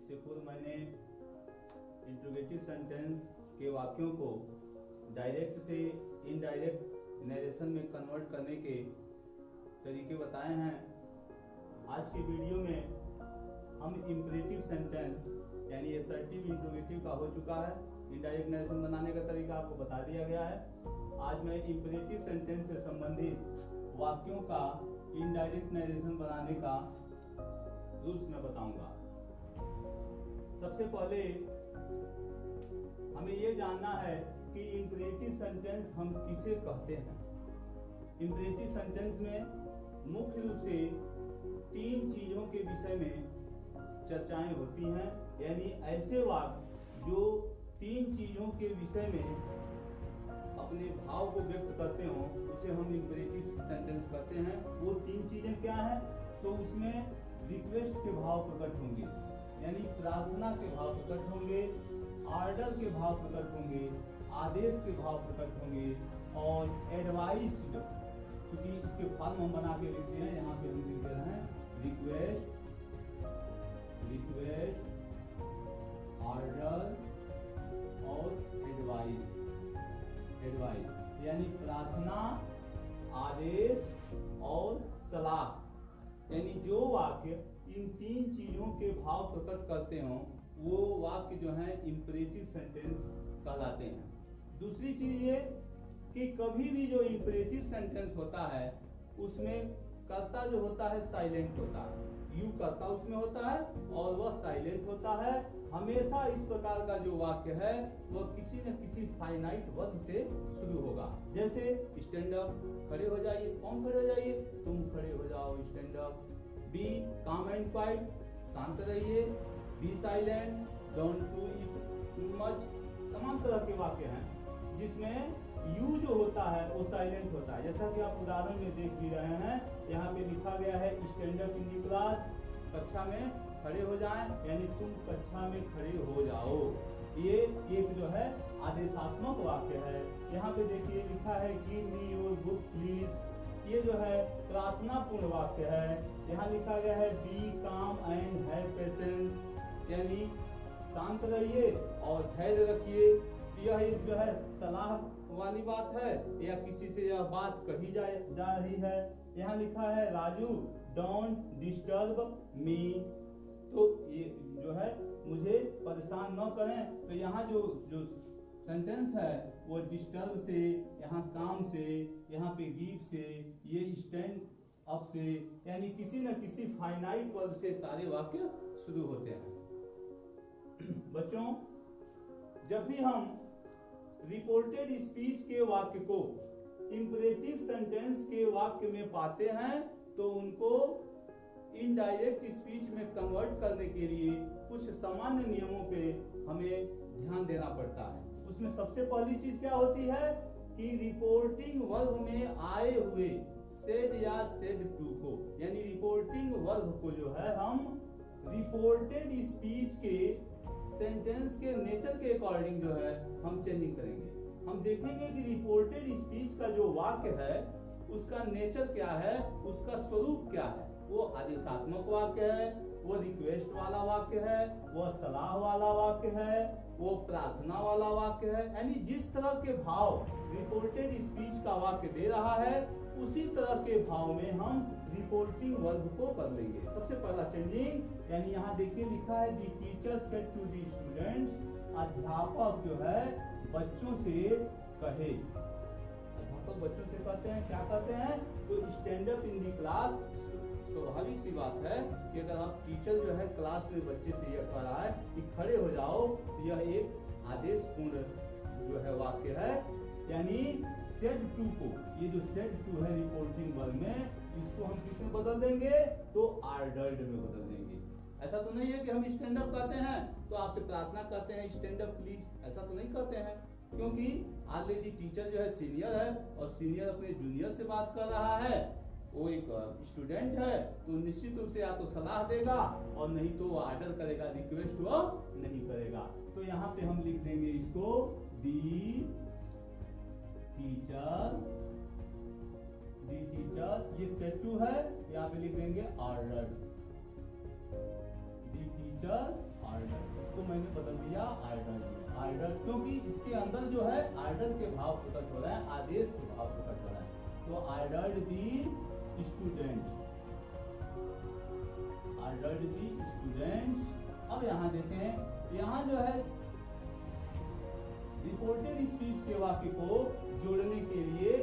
इससे पूर्व मैंने इंट्रोगेटिव सेंटेंस के वाक्यों को डायरेक्ट से इनडायरेक्ट नरेशन में कन्वर्ट करने के तरीके बताए हैं। आज की वीडियो में हम इंपरेटिव सेंटेंस यानी असर्टिव इंट्रोगेटिव का हो चुका है। इनडायरेक्ट नरेशन बनाने का तरीका आपको बता दिया गया है। आज मैं इंपरेटिव सेंटेंस से संबंधित वाक्यों का इनडायरेक्ट नरेशन बनाने का रूल्स मैं बताऊंगा। सबसे पहले हमें यह जानना है कि इंपरेटिव सेंटेंस हम किसे कहते हैं। इंपरेटिव सेंटेंस में मुख्य रूप से 3 चीजों के विषय में चर्चाएं होती हैं, यानी ऐसे वाक्य जो 3 चीजों के विषय में अपने भाव को व्यक्त करते हो उसे हम इंपरेटिव सेंटेंस कहते हैं। वो 3 चीजें क्या हैं? तो उसमें रिक्वेस्ट के भाव प्रकट होंगे, यानी प्रार्थना के भाव प्रकट होंगे, ऑर्डर के भाव प्रकट होंगे, आदेश के भाव प्रकट होंगे और एडवाइस, क्योंकि इसके फॉर्म हम बना के लिखते हैं, यहाँ पे हम लिख दे रहे हैं रिक्वेस्ट, ऑर्डर और एडवाइस यानी प्रार्थना, आदेश और सलाह। यानी जो वाक्य इन 3 चीजों के भाव प्रकट करते हो वो वाक्य जो है इंपरेटिव सेंटेंस कहलाते हैं। दूसरी चीज ये कि कभी भी जो इंपरेटिव सेंटेंस होता है उसमें कर्ता जो होता है साइलेंट होता है, यू कर्ता उसमें होता है और वह साइलेंट होता है। हमेशा इस प्रकार का जो वाक्य है वह किसी न किसी फाइनाइट वर्ब से शुरू होगा। जैसे स्टैंड अप, खड़े हो जाइए। कौन खड़े हो जाइए? तुम खड़े हो जाओ, stand up. Be calm and quiet, शांत रहिए। Be silent, don't do it much. तमाम तरह के वाक्य हैं जिसमें यू जो होता है वो साइलेंट होता है। जैसा कि आप उदाहरण में देख भी रहे हैं, यहाँ पे लिखा गया है stand up in the class, कक्षा में खड़े हो जाएं, यानी तुम कक्षा में खड़े हो जाओ। ये एक जो है आदेशात्मक वाक्य है। यहाँ पे देखिए लिखा है give me your book please, ये जो है प्रार्थना पूर्ण वाक्य है। यहाँ लिखा गया है B calm and have patience, यानी शांत रहिए और धैर्य रखिए। यह एक जो है सलाह वाली बात है या किसी से यह बात कही जा रही है। यहाँ लिखा है राजू डोंट डिस्टर्ब मी, तो ये जो है मुझे परेशान न करें। तो यहाँ जो सेंटेंस है वो डिस्टर्ब से, यहाँ काम से, यहाँ पे गिव से, ये स्टैंड अप से, यानी किसी न किसी फाइनाइट वर्ब से सारे वाक्य शुरू होते हैं। बच्चों, जब भी हम रिपोर्टेड स्पीच के वाक्य को इंपरेटिव सेंटेंस के वाक्य में पाते हैं तो उनको इनडायरेक्ट स्पीच में कन्वर्ट करने के लिए कुछ सामान्य नियमों पे हमें ध्यान देना पड़ता है। उसमें सबसे पहली चीज क्या होती है कि रिपोर्टिंग वर्ब में आए हुए सेड या सेड टू को, यानी रिपोर्टिंग वर्ब को जो है हम रिपोर्टेड स्पीच के सेंटेंस के नेचर के अकॉर्डिंग जो है हम चेंजिंग करेंगे। हम देखेंगे कि रिपोर्टेड स्पीच का जो वाक्य है उसका नेचर क्या है, उसका स्वरूप क्या है। वो आदेशात्मक वाक्य है, वो रिक्वेस्ट वाला वाक्य है, वो सलाह वाला वाक्य है, वो प्रार्थना वाला वाक्य है। यानी जिस तरह के भाव रिपोर्टेड स्पीच का वाक्य दे रहा है उसी तरह के भाव में हम रिपोर्टिंग वर्ब को बदलेंगे। सबसे पहला चेंजिंग, यानी यहाँ देखिए लिखा है the teacher said to the students, अध्यापक जो है बच्चों से कहे। अध्यापक बच्चों से कहते हैं, क्या कहते हैं? तो stand up in the class. स्वाभाविक सी बात है कि अगर आप टीचर जो है क्लास में बच्चे से यह कह रहा है कि खड़े हो जाओ, तो यह एक आदेश पूर्ण जो है वाक्य है। यानी सेड टू को, ये जो सेड टू है रिपोर्टिंग वर्ब में, इसको हम किस में बदल देंगे? तो ऑर्डर्ड में बदल देंगे। ऐसा तो नहीं है कि हम स्टैंड अप कहते हैं तो आपसे प्रार्थना करते हैं स्टैंड अप प्लीज, ऐसा तो नहीं कहते हैं, क्योंकि ऑलरेडी टीचर जो है सीनियर है और सीनियर अपने जूनियर से बात कर रहा है। वो एक स्टूडेंट है तो निश्चित रूप से या तो सलाह देगा और नहीं तो वो ऑर्डर करेगा, रिक्वेस्ट वो नहीं करेगा। तो यहाँ पे हम लिख देंगे इसको दी टीचर, ये सेड टू है, यहाँ पे लिख देंगे ऑर्डर। द टीचर ऑर्डर, इसको मैंने बदल दिया आर्डर में। आर्डर क्योंकि इसके अंदर जो है आर्डर के भाव प्रकट हो रहा है, आदेश के भाव प्रकट हो रहा है। तो आर्डर्ड दी स्टूडेंट्स, आर्डर्ड दी स्टूडेंट्स। अब यहाँ देखें, यहाँ जो है रिपोर्टेड स्पीच के वाक्य को जोड़ने के लिए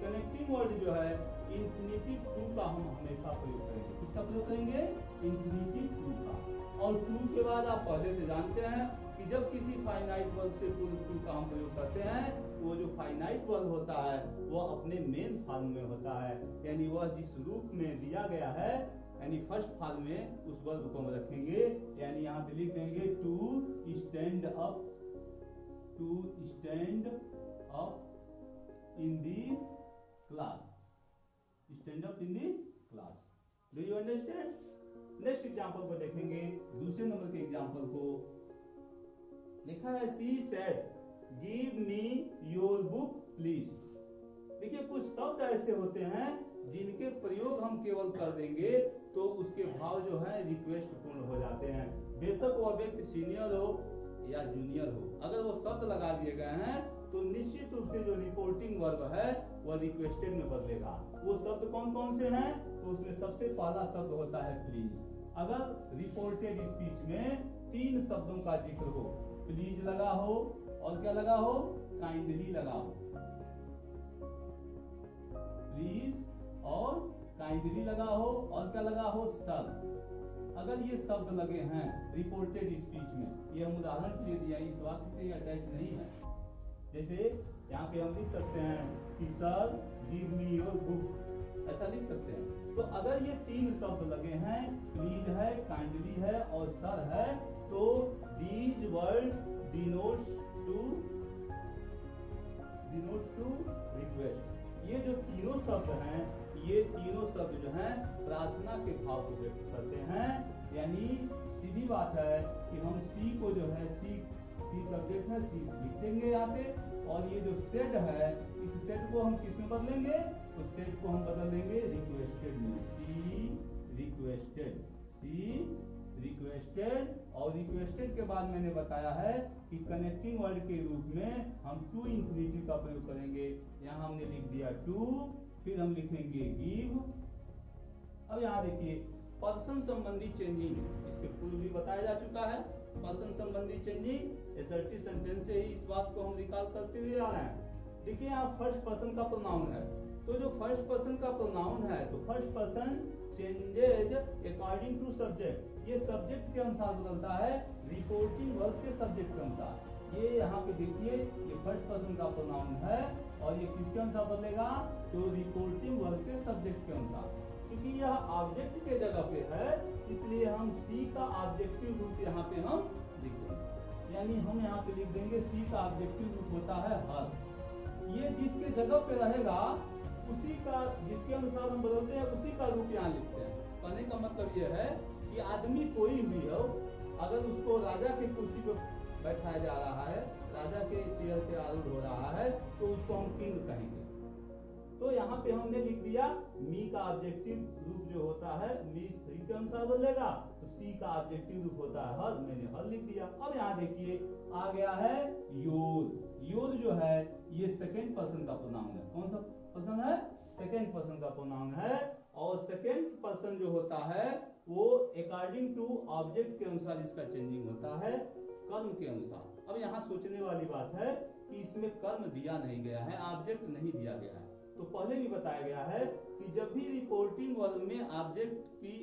कनेक्टिंग वर्ड जो है इंफिनिटिव टू का हम हमेशा प्रयोग करेंगे। किसका प्रयोग करेंगे? इंफिनिटिव टू का। और टू के बाद आप पहले से जानते हैं कि जब किसी फाइनाइट वर्ब से टू का हम प्रयोग करते हैं तो वो जो फाइनाइट वर्ब होता है वो अपने मेन फॉर्म में होता है, यानी वह जिस रूप में दिया गया है, यानी फर्स्ट फॉर्म में उस वर्ब को हम रखेंगे। यानी यहाँ पे लिख देंगे to stand up, to stand up in the class, stand up in the class. Do you understand? Next example को देखेंगे, दूसरे नंबर के एग्जांपल को। लिखा है she said give me your book please. देखिए कुछ शब्द ऐसे होते हैं जिनके प्रयोग हम केवल कर देंगे तो उसके भाव जो है रिक्वेस्ट पूर्ण हो जाते हैं। बेशक वो व्यक्ति सीनियर हो या जूनियर हो, अगर वो शब्द लगा दिए गए हैं तो निश्चित रूप से जो रिपोर्टिंग वर्ब है वह रिक्वेस्टेड में बदलेगा। वो शब्द कौन कौन से हैं? तो उसमें सबसे पहला शब्द होता है प्लीज। अगर रिपोर्टेड स्पीच में 3 शब्दों का जिक्र हो, प्लीज लगा हो और क्या लगा हो? काइंडली लगा हो। प्लीज और काइंडली लगा हो और क्या लगा हो? सर। अगर ये शब्द लगे हैं रिपोर्टेड स्पीच में, ये हम उदाहरण के लिए दिया, इस वाक्य से अटैच नहीं है। जैसे यहाँ पे हम लिख सकते हैं कि sir give me your book, ऐसा लिख सकते हैं। तो अगर ये 3 शब्द लगे हैं, प्लीज है, काइंडली है और सर है, तो these words denotes to request। ये जो तीनों शब्द हैं, ये तीनों शब्द जो हैं प्रार्थना के भाव को व्यक्त करते हैं। यानी सीधी बात है कि हम सी को जो है सी सब्जेक्ट है, सी लिख देंगे यहाँ पे, और ये जो सेड है इस सेड को हम किस में बदलेंगे? तो सेड को हम बदल देंगे रिक्वेस्टेड में। सी रिक्वेस्टेड। और रिक्वेस्टेड के बाद मैंने बताया है कि कनेक्टिंग वर्ड के रूप में हम टू इंफिनिटिव का प्रयोग करेंगे। यहाँ हमने लिख दिया टू, फिर हम लिखेंगे गिव। अब यहाँ देखिए पर्सन संबंधी चेंजिंग, इसके पूर्व भी बताया जा चुका है। पर्सन संबंधी चेंजिंग असर्टिव सेंटेंस से ही इस बात को हम रिकॉल करते हुए आ रहे हैं। देखिए यहाँ फर्स्ट पर्सन का प्रोनाउन है, तो जो फर्स्ट पर्सन का प्रोनाउन है तो first person changes according to subject. ये सब्जेक्ट के अनुसार बदलता है, रिपोर्टिंग वर्ब के सब्जेक्ट के अनुसार। ये यहाँ पे देखिए ये फर्स्ट पर्सन का प्रोनाउन है और ये किसके अनुसार बदलेगा? तो रिपोर्टिंग वर्ब के सब्जेक्ट के अनुसार। क्योंकि यह ऑब्जेक्ट के जगह पे है इसलिए हम सी का ऑब्जेक्टिव रूप यहाँ पे हम लिख देंगे। यानी हम यहाँ पे लिख देंगे सी का ऑब्जेक्टिव रूप होता है हर। ये जिसके जगह पे रहेगा उसी का, जिसके अनुसार हम बदलते हैं उसी का रूप यहाँ लिखते हैं। कहने का मतलब ये है कि आदमी कोई भी हो, अगर उसको राजा के कुर्सी पे बैठाया जा रहा है, राजा के चेयर पे आरूढ़ हो रहा है, तो उसको हम किंग कहेंगे। तो यहाँ पे हमने लिख दिया मी का ऑब्जेक्टिव रूप जो होता है मी सी के अनुसार बदलेगा, तो सी का ऑब्जेक्टिव रूप होता है हर, मैंने हर लिख दिया। अब यहाँ देखिए आ गया है योर। योर जो है ये सेकेंड पर्सन का प्रोनाउन है। कौन सा पर्सन है? सेकेंड पर्सन का प्रोनाउन है। और सेकेंड पर्सन जो होता है वो अकॉर्डिंग टू ऑब्जेक्ट के अनुसार इसका चेंजिंग होता है, कर्म के अनुसार। अब यहाँ सोचने वाली बात है कि इसमें कर्म दिया नहीं गया है, ऑब्जेक्ट नहीं दिया गया है। तो पहले भी बताया गया है कि जब भी रिपोर्टिंग वर्ब में ऑब्जेक्ट की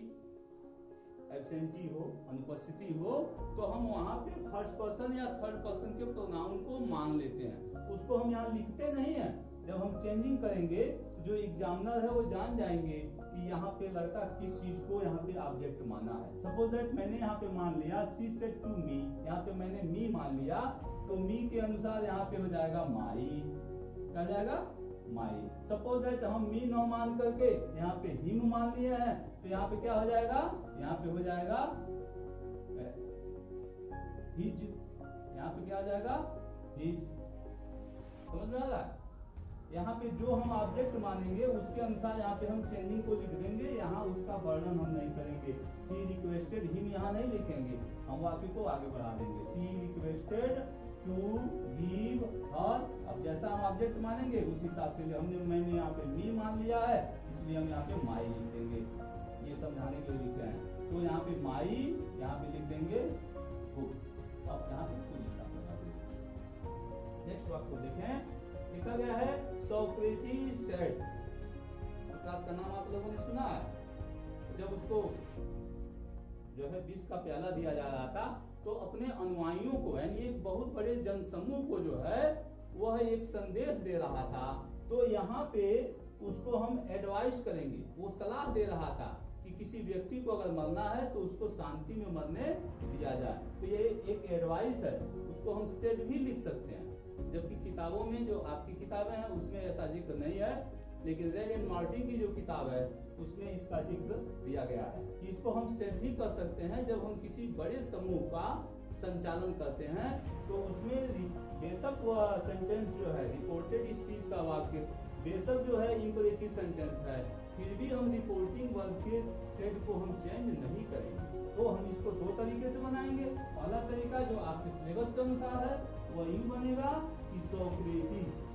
एब्सेंटी हो, अनुपस्थिति हो, तो हम वहां पे फर्स्ट पर्सन या थर्ड पर्सन के प्रोनाउन को मान लेते हैं, उसको हम यहाँ लिखते नहीं है। जब हम चेंजिंग करेंगे तो जो एग्जामिनर है वो जान जाएंगे कि यहाँ पे लड़का किस चीज को यहाँ पे ऑब्जेक्ट माना है। सपोज दैट मैंने यहाँ पे मान लिया शी सेड टू मी, यहाँ पे मैंने मी मान लिया, तो मी के अनुसार यहाँ पे हो जाएगा माई। क्या जाएगा? माई। सपोज दैट हम मी न मान करके यहाँ पे हिम मान लिए हैं, तो यहाँ पे क्या हो जाएगा? यहाँ पे हो जाएगा हिज। यहाँ पे क्या हो जाएगा? हिज। समझ में आ रहा है? यहाँ पे जो हम ऑब्जेक्ट मानेंगे उसके अनुसार यहाँ पे हम चेंजिंग को लिख देंगे, यहाँ उसका वर्णन हम नहीं करेंगे। सी रिक्वेस्टेड हिम यहाँ नहीं लिखेंगे, हम वाक्य को आगे बढ़ा देंगे। सी रिक्वेस्टेड टू गिव हर, अब जैसा हम ऑब्जेक्ट मानेंगे उस हिसाब से मैंने यहाँ पे मी मान लिया है, इसलिए हम यहाँ पे माई लिख देंगे, ये समझाने के लिए लिखे हैं। तो यहाँ पे माई, यहाँ पे लिख देंगे बुक। अब यहाँ पे फुल स्टॉप लगा देंगे। नेक्स्ट वाक्य को देखें, लिखा गया है सोक्रेटिस सेड। सुकरात का नाम आप लोगों ने सुना है। जब उसको जो है विष का प्याला दिया जा रहा था तो अपने अनुयायियों को, यानी एक बहुत बड़े जनसमूह को जो है वह एक संदेश दे रहा था। तो यहाँ पे उसको हम एडवाइस करेंगे, वो सलाह दे रहा था कि किसी व्यक्ति को अगर मरना है तो उसको शांति में मरने दिया जाए। तो ये एक एडवाइस है, उसको हम सेड भी लिख सकते हैं। जबकि किताबों में जो आपकी किताबें हैं उसमें ऐसा जिक्र नहीं है, लेकिन रेड एंड मार्टिन की जो किताब है उसमें इसका जिक्र दिया गया है कि इसको हम सेड भी कर सकते हैं। जब हम किसी बड़े समूह का संचालन करते हैं तो उसमें बेशक वह सेंटेंस जो है रिपोर्टेड स्पीच का वाक्य बेशक जो है इंपरेटिव सेंटेंस है, फिर भी हम रिपोर्टिंग वर्ब के सेड को हम चेंज नहीं करेंगे। तो हम इसको दो तरीके से बनाएंगे। पहला तरीका जो आपके सिलेबस के अनुसार है वह यूं बनेगा कि सोक्रेटिस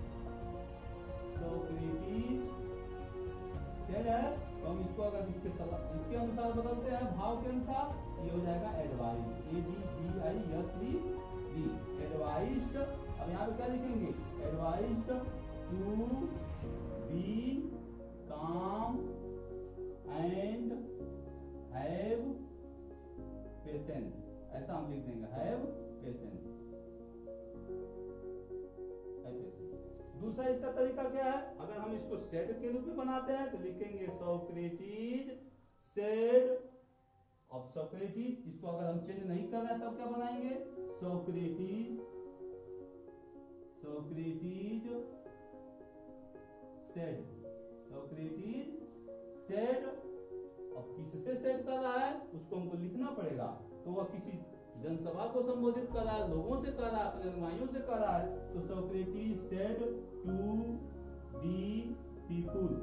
सेड है, तो हम इसको अगर इसके अनुसार बदलते हैं, भाव के अनुसार, ये हो जाएगा एडवाइज, ADVISD, एडवाइज्ड। अब यहाँ पे क्या लिखेंगे, advised to be calm and have patience, ऐसा हम लिख देंगे, हैव पेशेंस। दूसरा इसका तरीका क्या है, अगर हम इसको सेड के रूप में बनाते हैं तो लिखेंगे सोक्रेटिस सेड। अब सोक्रेटिस, इसको अगर हम चेंज नहीं कर रहे हैं तब क्या बनाएंगे, सोक्रेटिस सेड, सोक्रेटिस सेड। अब किससे सेड कर रहा है उसको हमको लिखना पड़ेगा, तो वह किसी जनसभा को संबोधित कर रहा है, लोगों से कर रहा है, अपने अनुयायियों से कर रहा है। तो Socrates said to the people,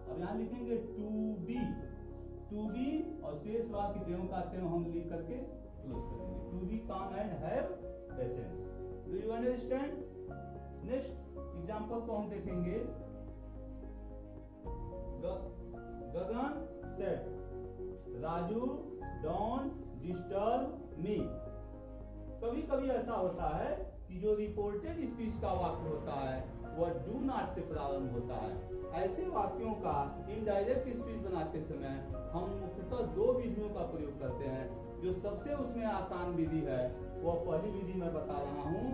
अब यहाँ लिखेंगे टू बी और शेष वाक्य ज्यों का त्यों हम लिख करके क्लोज करेंगे, to be calm and have patience. Do you understand? Next example को हम देखेंगे, Gagan said Raju don't disturb me. कभी कभी ऐसा होता है कि जो रिपोर्टेड स्पीच का वाक्य होता है वह डू नॉट से प्रारंभ होता है। ऐसे वाक्यों का इनडायरेक्ट स्पीच बनाते समय हम मुख्यतः दो विधियों का प्रयोग करते हैं। जो सबसे उसमें आसान विधि है वह पहली विधि मैं बता रहा हूँ,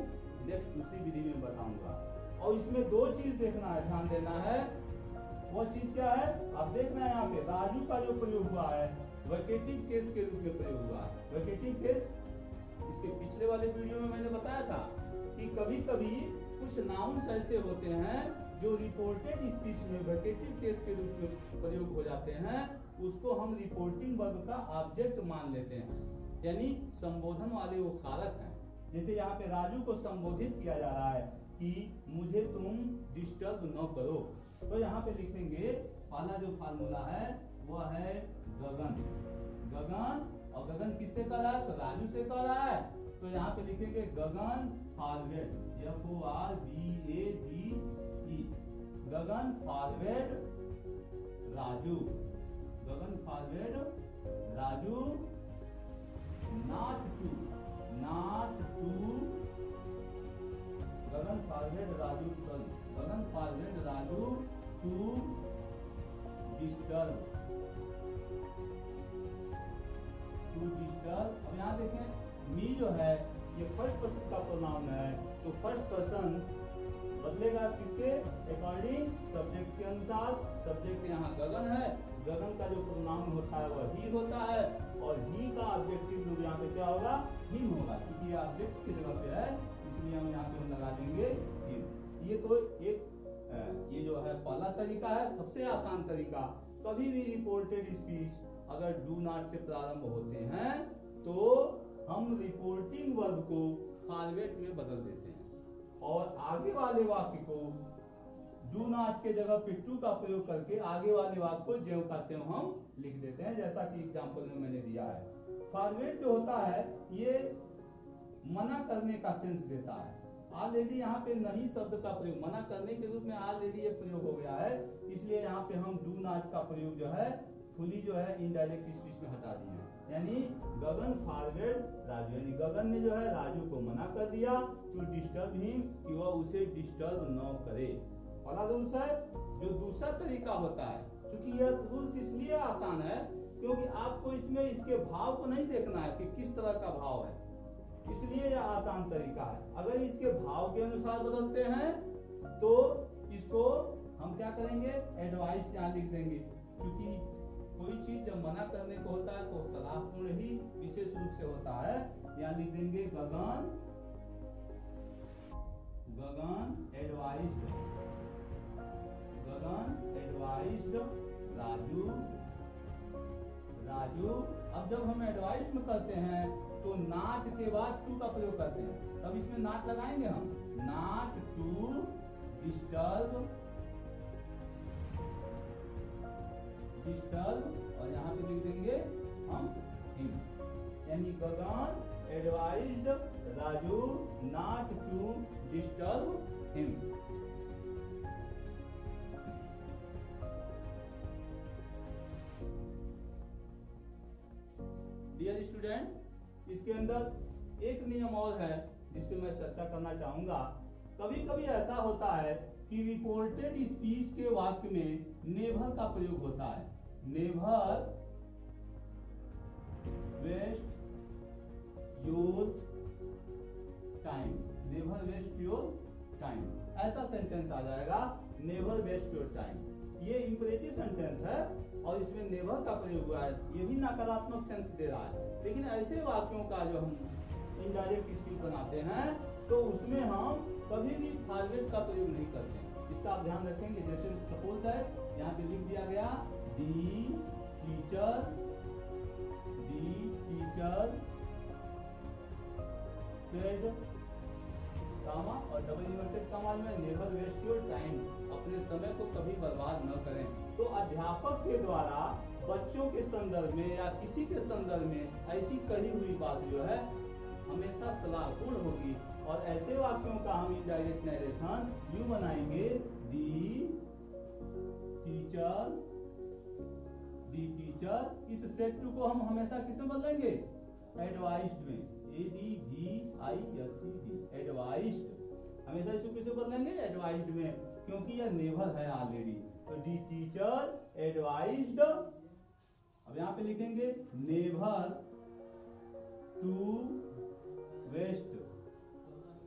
नेक्स्ट दूसरी विधि में बताऊंगा। और इसमें दो चीज देखना है, ध्यान देना है। वो चीज क्या है, आप देख रहे हैं यहाँ पे राजू का जो प्रयोग हुआ है वेकेटिव केस के रूप में प्रयोग हुआ है। वेकेटिव केस, इसके पिछले वाले वीडियो में मैंने बताया था कि कभी कभी कुछ नाउन्स ऐसे होते हैं जो रिपोर्टेड स्पीच में वेकेटिव केस के रूप में प्रयोग हो जाते हैं, उसको हम रिपोर्टिंग वर्ब का ऑब्जेक्ट मान लेते हैं, यानी संबोधन वाले वो कारक हैं। जैसे यहाँ पे राजू को संबोधित किया जा रहा है कि मुझे तुम डिस्टर्ब न करो, तो यहाँ पे लिखेंगे पहला जो फार्मूला है वह है गगन। और गगन किससे कर रहा है, तो राजू से कर रहा है, तो यहाँ पे लिखेंगे Gagan forward, FORWARD, Gagan forward Raju, not to Gagan forward Raju to disturb. अब यहाँ देखें मी जो है ये फर्स्ट पर्सन का प्रोनाउन है, तो फर्स्ट पर्सन बदलेगा किसके अकॉर्डिंग, सब्जेक्ट के अनुसार। सब्जेक्ट यहाँ गगन है, गगन का जो प्रोनाउन होता है वह ही होता है, और ही का ऑब्जेक्टिव रूप यहाँ पे क्या होगा, हिम होगा, क्योंकि ये ऑब्जेक्ट की जगह पे है इसलिए हम यहाँ पे हम लगा देंगे हिम। ये तो एक ये जो है पहला तरीका है, सबसे आसान तरीका। कभी भी रिपोर्टेड स्पीच अगर डू नॉट से प्रारंभ होते हैं तो हम रिपोर्टिंग वर्ब को फॉरवर्ड में बदल देते हैं और आगे वाले वाक्य को डू नॉट के जगह पे टू का प्रयोग करके आगे वाले वाक्य को ज्यों का त्यों हम लिख देते हैं, जैसा कि एग्जांपल में मैंने दिया है। फॉरवर्ड जो होता है ये मना करने का सेंस देता है। ऑलरेडी यहाँ पे नहीं शब्द का प्रयोग मना करने के रूप में ऑलरेडी ये प्रयोग हो गया है, इसलिए यहाँ पे हम डू नॉट का प्रयोग जो है फुली जो है इनडायरेक्ट स्पीच में हटा दिए हैं। यानी गगन फॉरवर्ड राजू, यानी गगन ने जो है राजू को मना कर दिया टू डिस्टर्ब हिम, कि वह उसे डिस्टर्ब न करे। पहला रूल्स है। जो दूसरा तरीका होता है, क्योंकि यह रूल्स इसलिए आसान है क्योंकि आपको इसमें इसके भाव को नहीं देखना है कि किस तरह का भाव है, इसलिए यह आसान तरीका है। अगर इसके भाव के अनुसार बदलते हैं तो इसको हम क्या करेंगे, एडवाइस यहाँ लिख देंगे, क्योंकि कोई चीज जब मना करने को होता है तो सलाहपूर्ण ही विशेष रूप से होता है। यहाँ लिख देंगे गगन एडवाइस्ड राजू। अब जब हम एडवाइस में करते हैं तो नॉट के बाद टू का प्रयोग करते हैं, तब इसमें नॉट लगाएंगे हम, नॉट टू डिस्टर्ब, और यहाँ पे लिख देंगे हम हिम। यानी Gagan advised Raju not to disturb him. Dear student, इसके अंदर एक नियम और है जिस पे मैं चर्चा करना चाहूंगा। कभी कभी ऐसा होता है कि रिपोर्टेड स्पीच के वाक्य में नेवर का प्रयोग होता है। Never waste your time, never waste your time, ऐसा सेंटेंस आ जाएगा, नेवर वेस्ट योर टाइम। ये इंपरेटिव सेंटेंस है और इसमें नेवर का प्रयोग हुआ है, ये भी नकारात्मक सेंस दे रहा है। लेकिन ऐसे वाक्यों का जो हम इनडायरेक्ट स्पीच बनाते हैं तो उसमें हम कभी भी फॉरवर्ड का प्रयोग नहीं करते हैं, इसका आप ध्यान रखेंगे। जैसे सपोज दैट यहाँ पे लिख दिया गया दी टीचर सेड कामा और डबल इन्वर्टेड कामा में नेवर वेस्ट योर टाइम, अपने समय को कभी बर्बाद न करें। तो अध्यापक के द्वारा बच्चों के संदर्भ में या किसी के संदर्भ में ऐसी कही हुई बात जो है हमेशा सलाहपूर्ण होगी। और ऐसे वाक्यों का हम इनडायरेक्ट नरेशन यूं बनाएंगे, दी टीचर, इस सेट टू को हम हमेशा किसमें बदलेंगे, एडवाइस्ड में, ADVISED, एडवाइस्ड, हमेशा इसको किसे बदलेंगे, एडवाइस्ड में, क्योंकि यह नेवर है ऑलरेडी। तो दी टीचर एडवाइस्ड, अब यहाँ पे लिखेंगे never to waste,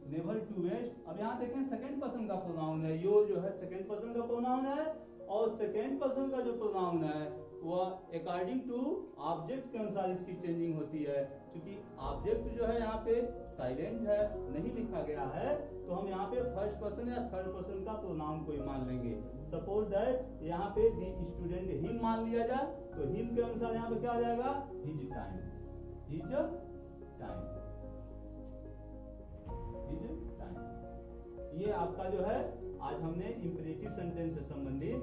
never to waste. अब यहाँ देखें सेकंड पर्सन का प्रोनाउन है, योर जो है सेकंड पर्सन का प्रोनाउन है, और सेकंड पर्सन का जो प्रोनाउन है वह अकॉर्डिंग टू ऑब्जेक्ट के अनुसार इसकी चेंजिंग होती है। क्योंकि ऑब्जेक्ट जो है यहाँ पे साइलेंट है, नहीं लिखा गया है, तो हम यहाँ पे फर्स्ट पर्सन या थर्ड पर्सन का प्रोनाउन कोई मान लेंगे। सपोज दैट यहाँ पे दी स्टूडेंट हिम मान लिया जाए, तो हिम के अनुसार यहाँ पे क्या आ जाएगा, his time, his time, his time. ये आपका जो है आज हमने इंपरेटिव सेंटेंस से संबंधित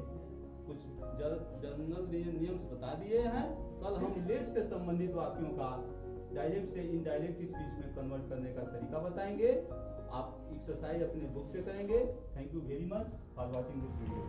कुछ जनरल नियम बता दिए हैं। कल हम लेट से संबंधित वाक्यों का डायरेक्ट से इनडायरेक्ट स्पीच में कन्वर्ट करने का तरीका बताएंगे। आप एक्सरसाइज अपने बुक से करेंगे। Thank you very much for watching this video.